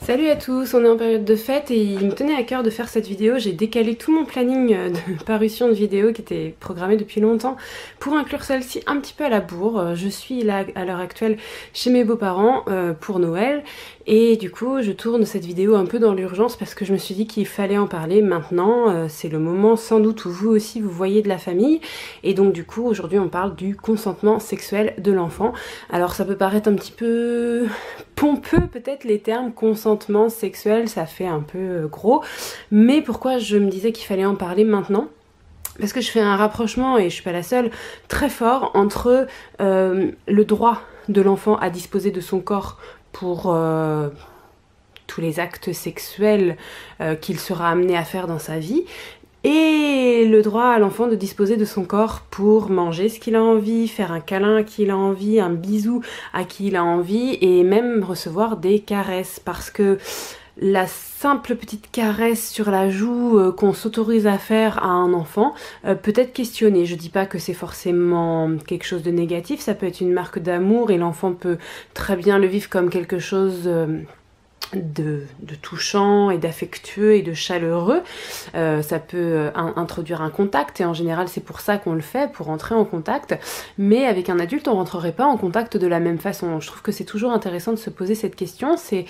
Salut à tous, on est en période de fête et il me tenait à cœur de faire cette vidéo. J'ai décalé tout mon planning de parution de vidéos qui était programmé depuis longtemps pour inclure celle-ci un petit peu à la bourre. Je suis là à l'heure actuelle chez mes beaux-parents pour Noël et du coup je tourne cette vidéo un peu dans l'urgence parce que je me suis dit qu'il fallait en parler maintenant. C'est le moment sans doute où vous aussi vous voyez de la famille et donc du coup aujourd'hui on parle du consentement sexuel de l'enfant. Alors ça peut paraître un petit peu pompeux peut-être les termes consentement sexuel, ça fait un peu gros, mais pourquoi je me disais qu'il fallait en parler maintenant? Parce que je fais un rapprochement, et je suis pas la seule, très fort entre le droit de l'enfant à disposer de son corps pour tous les actes sexuels qu'il sera amené à faire dans sa vie, et le droit à l'enfant de disposer de son corps pour manger ce qu'il a envie, faire un câlin à qui il a envie, un bisou à qui il a envie, et même recevoir des caresses, parce que la simple petite caresse sur la joue qu'on s'autorise à faire à un enfant peut être questionnée. Je dis pas que c'est forcément quelque chose de négatif, ça peut être une marque d'amour et l'enfant peut très bien le vivre comme quelque chose de touchant et d'affectueux et de chaleureux. Ça peut introduire un contact et en général c'est pour ça qu'on le fait, pour entrer en contact, mais avec un adulte on rentrerait pas en contact de la même façon. Je trouve que c'est toujours intéressant de se poser cette question, c'est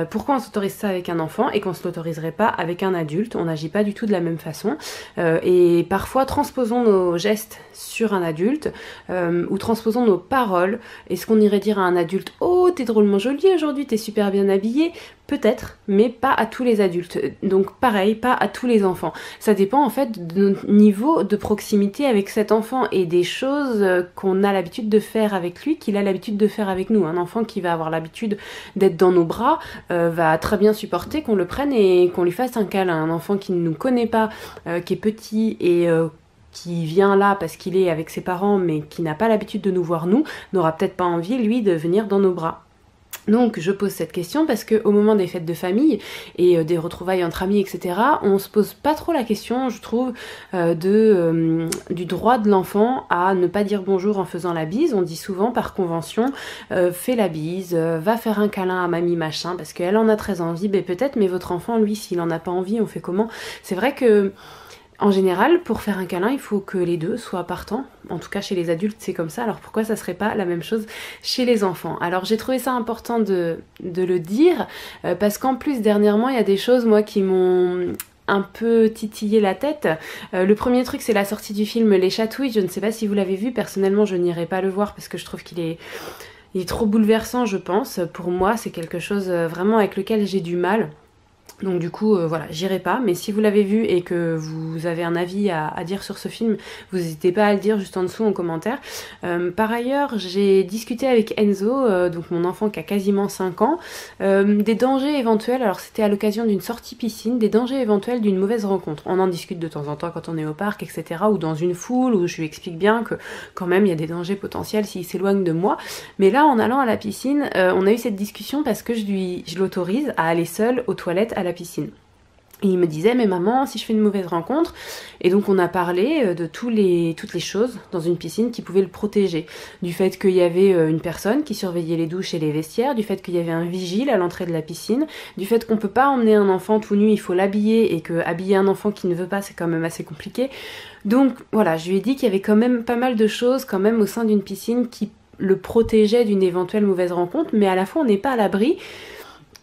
pourquoi on s'autorise ça avec un enfant et qu'on se l'autoriserait pas avec un adulte. On n'agit pas du tout de la même façon et parfois transposons nos gestes sur un adulte ou transposons nos paroles. Est-ce qu'on irait dire à un adulte: oh t'es drôlement jolie aujourd'hui, t'es super bien habillée? Peut-être, mais pas à tous les adultes. Donc pareil, pas à tous les enfants. Ça dépend en fait de notre niveau de proximité avec cet enfant et des choses qu'on a l'habitude de faire avec lui, qu'il a l'habitude de faire avec nous. Un enfant qui va avoir l'habitude d'être dans nos bras va très bien supporter qu'on le prenne et qu'on lui fasse un câlin. Un enfant qui ne nous connaît pas, qui est petit et qui vient là parce qu'il est avec ses parents mais qui n'a pas l'habitude de nous voir nous, n'aura peut-être pas envie lui de venir dans nos bras. Donc je pose cette question parce qu'au moment des fêtes de famille et des retrouvailles entre amis, etc., on se pose pas trop la question, je trouve, du droit de l'enfant à ne pas dire bonjour en faisant la bise. On dit souvent par convention, fais la bise, va faire un câlin à mamie machin, parce qu'elle en a très envie. Ben peut-être, mais votre enfant, lui, s'il en a pas envie, on fait comment? C'est vrai que en général, pour faire un câlin, il faut que les deux soient partants. En tout cas, chez les adultes, c'est comme ça. Alors pourquoi ça serait pas la même chose chez les enfants? Alors j'ai trouvé ça important de le dire, parce qu'en plus, dernièrement, il y a des choses, moi, qui m'ont un peu titillé la tête. Le premier truc, c'est la sortie du film Les Chatouilles. Je ne sais pas si vous l'avez vu. Personnellement, je n'irai pas le voir parce que je trouve qu'il est trop bouleversant, je pense. Pour moi, c'est quelque chose vraiment avec lequel j'ai du mal. Donc du coup, voilà, j'irai pas. Mais si vous l'avez vu et que vous avez un avis à dire sur ce film, vous n'hésitez pas à le dire juste en dessous en commentaire. Par ailleurs, j'ai discuté avec Enzo, donc mon enfant qui a quasiment 5 ans, des dangers éventuels, alors c'était à l'occasion d'une sortie piscine, des dangers éventuels d'une mauvaise rencontre. On en discute de temps en temps quand on est au parc, etc. ou dans une foule, où je lui explique bien que quand même il y a des dangers potentiels s'il s'éloigne de moi. Mais là, en allant à la piscine, on a eu cette discussion parce que je l'autorise à aller seul aux toilettes à la piscine. Et il me disait: mais maman, si je fais une mauvaise rencontre. Et donc on a parlé de toutes les choses dans une piscine qui pouvaient le protéger. Du fait qu'il y avait une personne qui surveillait les douches et les vestiaires, du fait qu'il y avait un vigile à l'entrée de la piscine, du fait qu'on peut pas emmener un enfant tout nu, il faut l'habiller, et que habiller un enfant qui ne veut pas, c'est quand même assez compliqué. Donc voilà, je lui ai dit qu'il y avait quand même pas mal de choses quand même au sein d'une piscine qui le protégeait d'une éventuelle mauvaise rencontre, mais à la fois on n'est pas à l'abri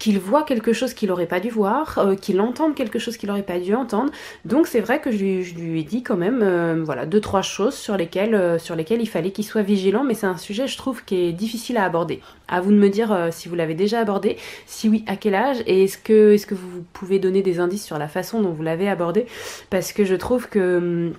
qu'il voit quelque chose qu'il aurait pas dû voir, qu'il entende quelque chose qu'il aurait pas dû entendre. Donc c'est vrai que je lui ai dit quand même voilà, 2-3 choses sur lesquelles il fallait qu'il soit vigilant, mais c'est un sujet, je trouve, qui est difficile à aborder. À vous de me dire si vous l'avez déjà abordé, si oui, à quel âge, et est-ce que vous pouvez donner des indices sur la façon dont vous l'avez abordé, parce que je trouve que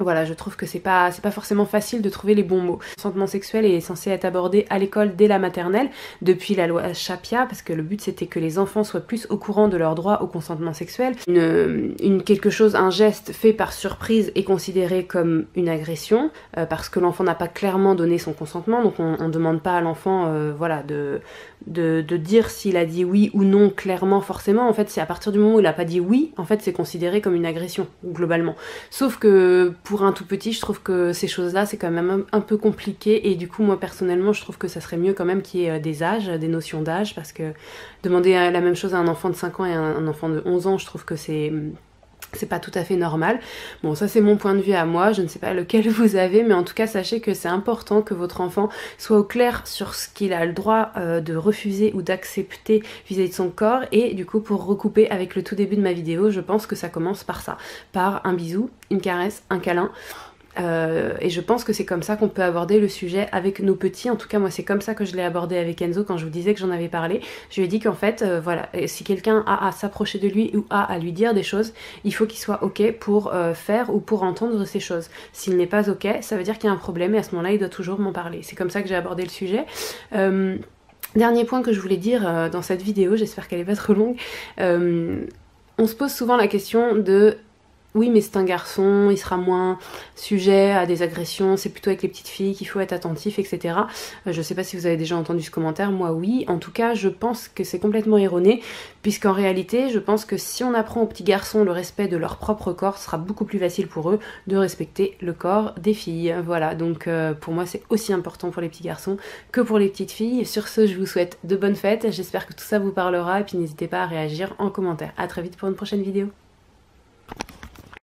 voilà, je trouve que c'est pas forcément facile de trouver les bons mots. Le consentement sexuel est censé être abordé à l'école dès la maternelle, depuis la loi Chapia, parce que le but c'était que les enfants soient plus au courant de leur droit au consentement sexuel. Un geste fait par surprise est considéré comme une agression, parce que l'enfant n'a pas clairement donné son consentement, donc on demande pas à l'enfant voilà, de dire s'il a dit oui ou non clairement forcément. En fait, c'est à partir du moment où il a pas dit oui, en fait c'est considéré comme une agression globalement. Sauf que pour un tout petit, je trouve que ces choses-là c'est quand même un peu compliqué, et du coup moi personnellement je trouve que ça serait mieux quand même qu'il y ait des âges, des notions d'âge, parce que demander la même chose à un enfant de 5 ans et à un enfant de 11 ans, je trouve que c'est pas tout à fait normal. Bon, ça c'est mon point de vue à moi, je ne sais pas lequel vous avez, mais en tout cas sachez que c'est important que votre enfant soit au clair sur ce qu'il a le droit de refuser ou d'accepter vis-à-vis de son corps. Et du coup, pour recouper avec le tout début de ma vidéo, je pense que ça commence par ça, par un bisou, une caresse, un câlin. Et je pense que c'est comme ça qu'on peut aborder le sujet avec nos petits. En tout cas moi c'est comme ça que je l'ai abordé avec Enzo quand je vous disais que j'en avais parlé. Je lui ai dit qu'en fait voilà, si quelqu'un a à s'approcher de lui ou a à lui dire des choses, il faut qu'il soit ok pour faire ou pour entendre ces choses. S'il n'est pas ok, ça veut dire qu'il y a un problème, et à ce moment là il doit toujours m'en parler. C'est comme ça que j'ai abordé le sujet. Dernier point que je voulais dire dans cette vidéo, j'espère qu'elle est pas trop longue. On se pose souvent la question de oui mais c'est un garçon, il sera moins sujet à des agressions, c'est plutôt avec les petites filles qu'il faut être attentif, etc. Je sais pas si vous avez déjà entendu ce commentaire, moi oui. En tout cas je pense que c'est complètement erroné, puisqu'en réalité je pense que si on apprend aux petits garçons le respect de leur propre corps, ce sera beaucoup plus facile pour eux de respecter le corps des filles. Voilà, donc pour moi c'est aussi important pour les petits garçons que pour les petites filles. Sur ce, je vous souhaite de bonnes fêtes, j'espère que tout ça vous parlera, et puis n'hésitez pas à réagir en commentaire. A très vite pour une prochaine vidéo.